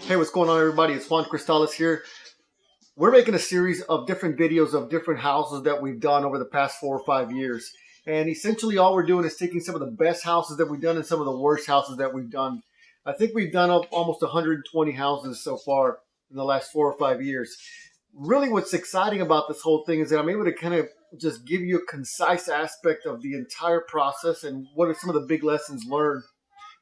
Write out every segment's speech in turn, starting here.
Hey, what's going on, everybody? It's Juan Cristales here. We're making a series of different videos of different houses that we've done over the past 4 or 5 years. And essentially all we're doing is taking some of the best houses that we've done and some of the worst houses that we've done. I think we've done up almost 120 houses so far in the last 4 or 5 years. Really what's exciting about this whole thing is that I'm able to kind of just give you a concise aspect of the entire process and what are some of the big lessons learned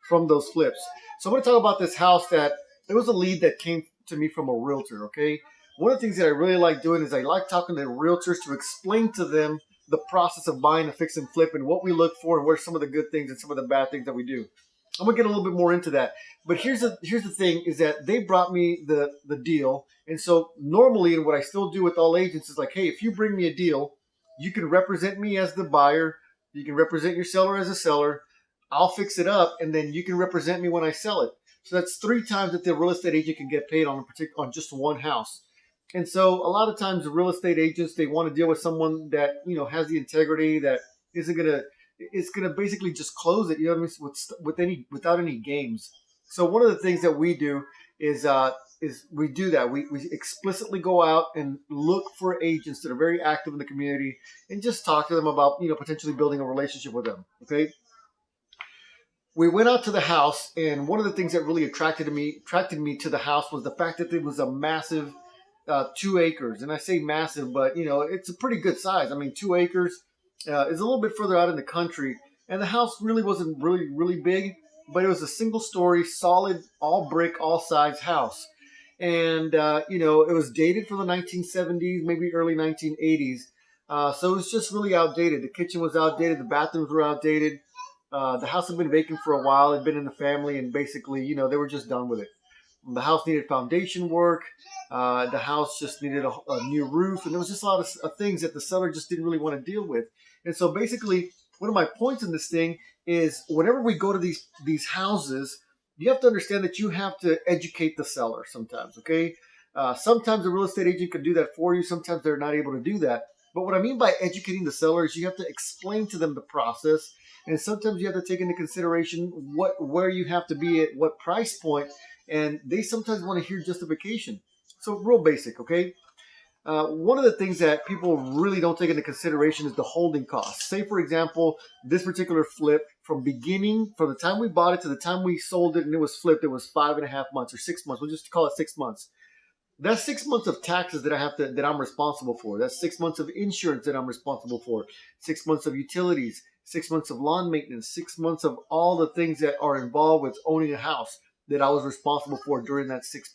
from those flips. So I'm going to talk about this house that it was a lead that came to me from a realtor. Okay, one of the things that I really like doing is I like talking to realtors to explain to them the process of buying a fix and flip and what we look for and what are some of the good things and some of the bad things that we do. I'm gonna get a little bit more into that, but here's the thing: is that they brought me the deal, and so normally, and what I still do with all agents is like, hey, if you bring me a deal, you can represent me as the buyer, you can represent your seller as a seller. I'll fix it up, and then you can represent me when I sell it. So that's 3 times that the real estate agent can get paid on just one house. And so a lot of times the real estate agents, they want to deal with someone that, has the integrity, that isn't gonna it's gonna basically just close it, without any games. So one of the things that we do is we do that. We explicitly go out and look for agents that are very active in the community and just talk to them about, potentially building a relationship with them. Okay. We went out to the house, and one of the things that really attracted me to the house was the fact that it was a massive 2 acres. And I say massive, but it's a pretty good size. I mean, 2 acres is a little bit further out in the country, and the house really wasn't really big, but it was a single story, solid, all brick, all sides house. And it was dated from the 1970s, maybe early 1980s. So it was just really outdated. The kitchen was outdated, the bathrooms were outdated. The house had been vacant for a while. It had been in the family, and basically, they were just done with it. The house needed foundation work. The house just needed a new roof, and there was just a lot of things that the seller just didn't really want to deal with. And so, basically, one of my points in this thing is whenever we go to these houses, you have to understand that you have to educate the seller sometimes. Okay, sometimes a real estate agent can do that for you. Sometimes they're not able to do that. But what I mean by educating the seller is you have to explain to them the process, and sometimes you have to take into consideration where you have to be at what price point, and they sometimes want to hear justification. So real basic, okay? One of the things that people really don't take into consideration is the holding costs. Say, for example, this particular flip, from the time we bought it to the time we sold it and it was flipped, it was 5.5 months or 6 months. We'll just call it 6 months. That's 6 months of taxes that I'm responsible for. That's 6 months of insurance that I'm responsible for. 6 months of utilities, 6 months of lawn maintenance, 6 months of all the things that are involved with owning a house that I was responsible for during that 6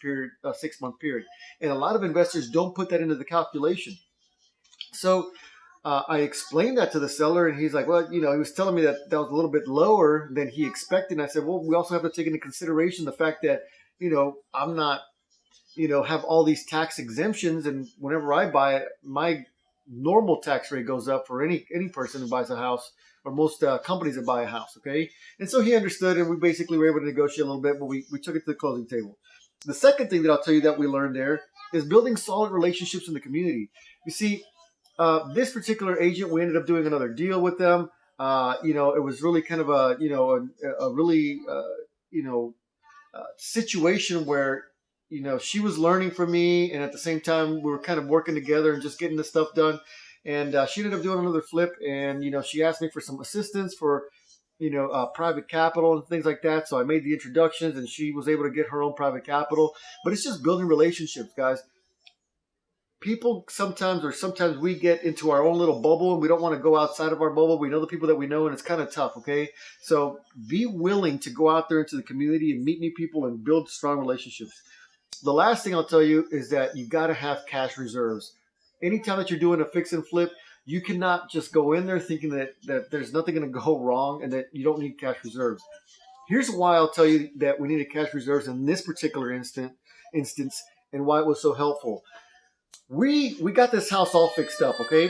month period. And a lot of investors don't put that into the calculation. So I explained that to the seller, and he's like, well, he was telling me that was a little bit lower than he expected. And I said, well, we also have to take into consideration the fact that, I'm not, have all these tax exemptions, and whenever I buy it, my normal tax rate goes up for any person who buys a house, or most companies that buy a house. Okay, and so he understood, and we basically were able to negotiate a little bit, but we took it to the closing table. The second thing that I'll tell you that we learned there is building solid relationships in the community. You see, this particular agent, we ended up doing another deal with them. It was really kind of a really situation where she was learning from me, and at the same time, we were kind of working together and just getting the stuff done. And she ended up doing another flip, and she asked me for some assistance for private capital and things like that. So I made the introductions, and she was able to get her own private capital. But it's just building relationships, guys. People sometimes we get into our own little bubble, and we don't want to go outside of our bubble. We know the people that we know, and it's kind of tough. Okay, so be willing to go out there into the community and meet new people and build strong relationships. The last thing I'll tell you is that you got to have cash reserves. Anytime that you're doing a fix and flip, you cannot just go in there thinking that there's nothing going to go wrong and that you don't need cash reserves. Here's why I'll tell you that we needed cash reserves in this particular instance and why it was so helpful. We got this house all fixed up, okay?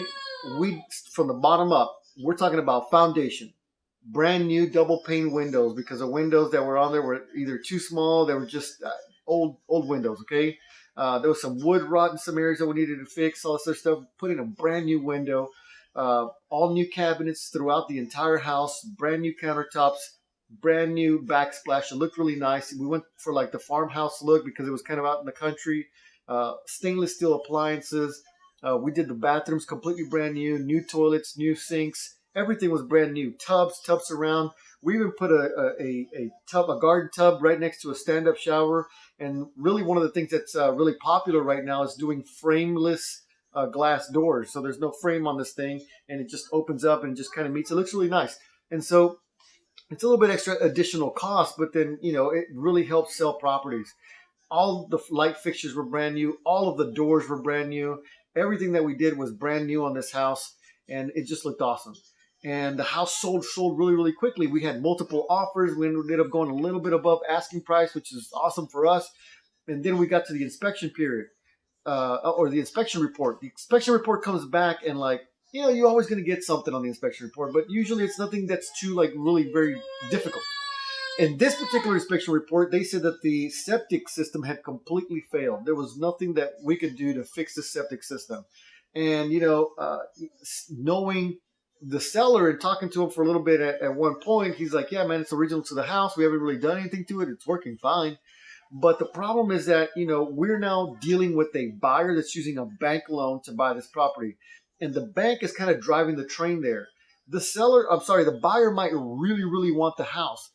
From the bottom up, we're talking about foundation, brand new double pane windows, because the windows that were on there were either too small, they were just old windows. Okay, there was some wood rot in some areas that we needed to fix. All this other stuff. Put in a brand new window. all new cabinets throughout the entire house, brand new countertops, brand new backsplash. It looked really nice. We went for like the farmhouse look because it was kind of out in the country. Stainless steel appliances. We did the bathrooms completely brand new toilets, new sinks. Everything was brand new. Tubs around. We even put a garden tub right next to a stand-up shower. And really, one of the things that's really popular right now is doing frameless glass doors. So there's no frame on this thing, and it just opens up and just kind of meets. It looks really nice. And so it's a little bit extra additional cost, but then, it really helps sell properties. All the light fixtures were brand new. All of the doors were brand new. Everything that we did was brand new on this house, and it just looked awesome. And the house sold really, really quickly. We had multiple offers. We ended up going a little bit above asking price, which is awesome for us. And then we got to the inspection period, or the inspection report. The inspection report comes back, and you're always going to get something on the inspection report, but usually it's nothing that's too really very difficult. In this particular inspection report, they said that the septic system had completely failed. There was nothing that we could do to fix the septic system. And, knowing the seller and talking to him for a little bit at one point, he's like, yeah, man, it's original to the house. We haven't really done anything to it. It's working fine. But the problem is that, we're now dealing with a buyer that's using a bank loan to buy this property. And the bank is kind of driving the train there. The buyer might really, really want the house.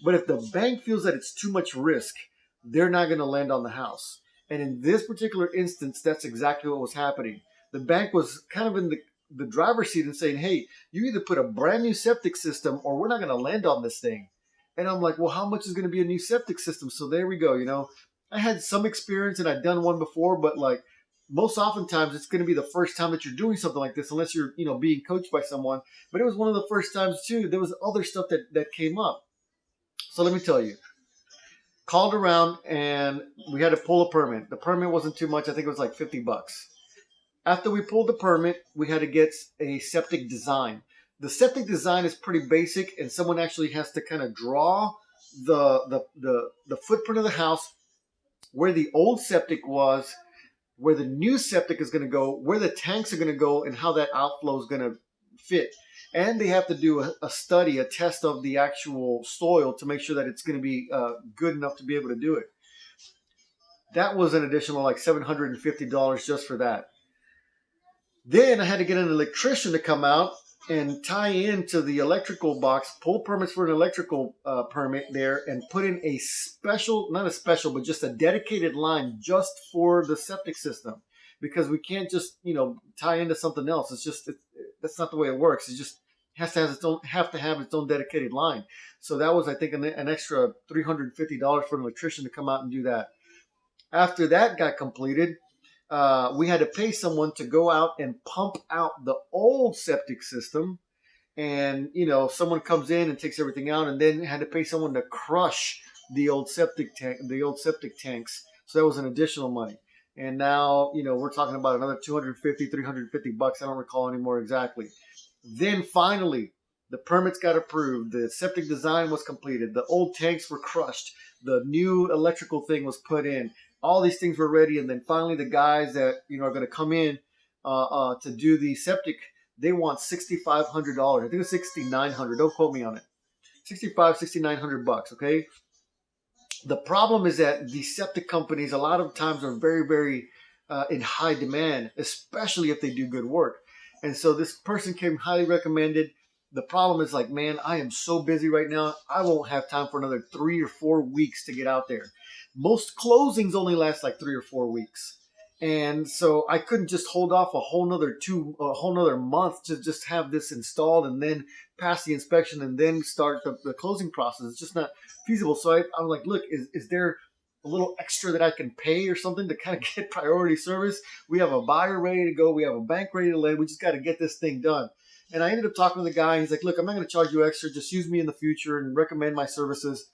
But if the bank feels that it's too much risk, they're not going to lend on the house. And in this particular instance, that's exactly what was happening. The bank was kind of in the driver's seat and saying, hey, you either put a brand new septic system or we're not going to lend on this thing. And I'm like, well, how much is going to be a new septic system? So there we go. I had some experience and I'd done one before, but most oftentimes it's going to be the first time that you're doing something like this, unless you're, being coached by someone. But it was one of the first times too. There was other stuff that came up. So let me tell you, called around and we had to pull a permit. The permit wasn't too much. I think it was like $50. After we pulled the permit, we had to get a septic design. The septic design is pretty basic, and someone actually has to kind of draw the footprint of the house, where the old septic was, where the new septic is going to go, where the tanks are going to go, and how that outflow is going to fit. And they have to do a test of the actual soil to make sure that it's going to be good enough to be able to do it. That was an additional $750 just for that. Then I had to get an electrician to come out and tie into the electrical box, pull permits for an electrical permit there, and put in a special, not a special, but just a dedicated line just for the septic system. Because we can't just, tie into something else. That's not the way it works. It just has to have its own dedicated line. So that was, I think, an extra $350 for an electrician to come out and do that. After that got completed, we had to pay someone to go out and pump out the old septic system. And, someone comes in and takes everything out, and then had to pay someone to crush the old septic tanks. So that was an additional money. And now, we're talking about another $250, $350. I don't recall anymore exactly. Then finally, the permits got approved. The septic design was completed. The old tanks were crushed. The new electrical thing was put in. All these things were ready. And then finally, the guys that, are going to come in to do the septic, they want $6,500. I think it's $6,900. Don't quote me on it. $6,900. Okay. The problem is that the septic companies a lot of times are very, very in high demand, especially if they do good work. And so this person came highly recommended. The problem is man, I am so busy right now. I won't have time for another 3 or 4 weeks to get out there. Most closings only last 3 or 4 weeks. And so I couldn't just hold off a whole nother month to just have this installed and then pass the inspection and then start the closing process. It's just not feasible. So I'm like, look, is there a little extra that I can pay or something to kind of get priority service? We have a buyer ready to go. We have a bank ready to lend. We just got to get this thing done. And I ended up talking to the guy. He's like, look, I'm not going to charge you extra. Just use me in the future and recommend my services.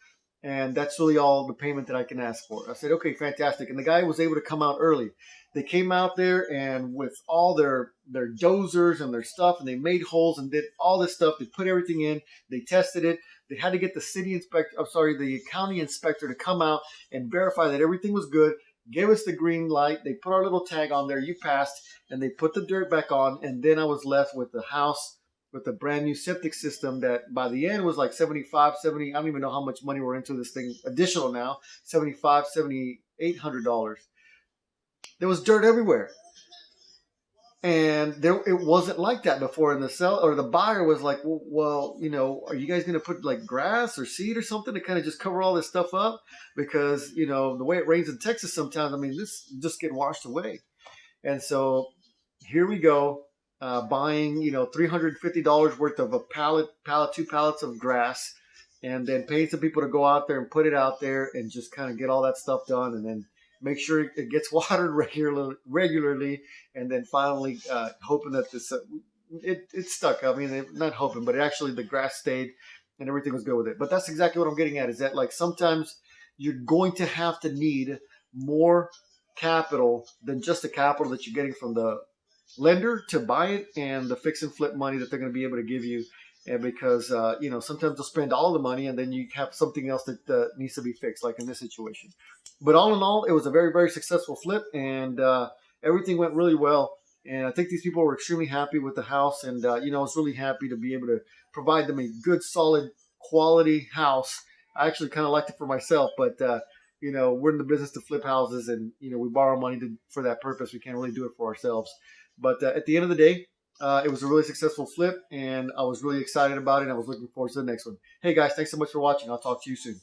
And that's really all the payment that I can ask for. I said, okay, fantastic. And the guy was able to come out early. They came out there and with all their dozers and their stuff, and they made holes and did all this stuff. They put everything in. They tested it. They had to get the county inspector to come out and verify that everything was good. gave us the green light. They put our little tag on there. You passed, and they put the dirt back on. And then I was left with the house with a brand new septic system that by the end was like 75, 70. I don't even know how much money we're into this thing additional now. 75, 7,800 dollars. There was dirt everywhere. And there, it wasn't like that before. And the sell or the buyer was like, well, are you guys going to put like grass or seed or something to kind of just cover all this stuff up? Because, the way it rains in Texas sometimes, I mean, this just get washed away. And so here we go, buying, $350 worth of a two pallets of grass, and then paying some people to go out there and put it out there and just kind of get all that stuff done, and then make sure it gets watered regularly, and then finally hoping that this it stuck. I mean, not hoping, but the grass stayed and everything was good with it. But that's exactly what I'm getting at, is that like sometimes you're going to have to need more capital than just the capital that you're getting from the lender to buy it and the fix and flip money that they're going to be able to give you. And because sometimes they'll spend all the money and then you have something else that needs to be fixed, like in this situation. But all in all, it was a very, very successful flip, and everything went really well. And I think these people were extremely happy with the house, and I was really happy to be able to provide them a good, solid, quality house. I actually kind of liked it for myself, but we're in the business to flip houses, and we borrow money for that purpose. We can't really do it for ourselves. But at the end of the day, it was a really successful flip, and I was really excited about it. And I was looking forward to the next one. Hey guys, thanks so much for watching. I'll talk to you soon.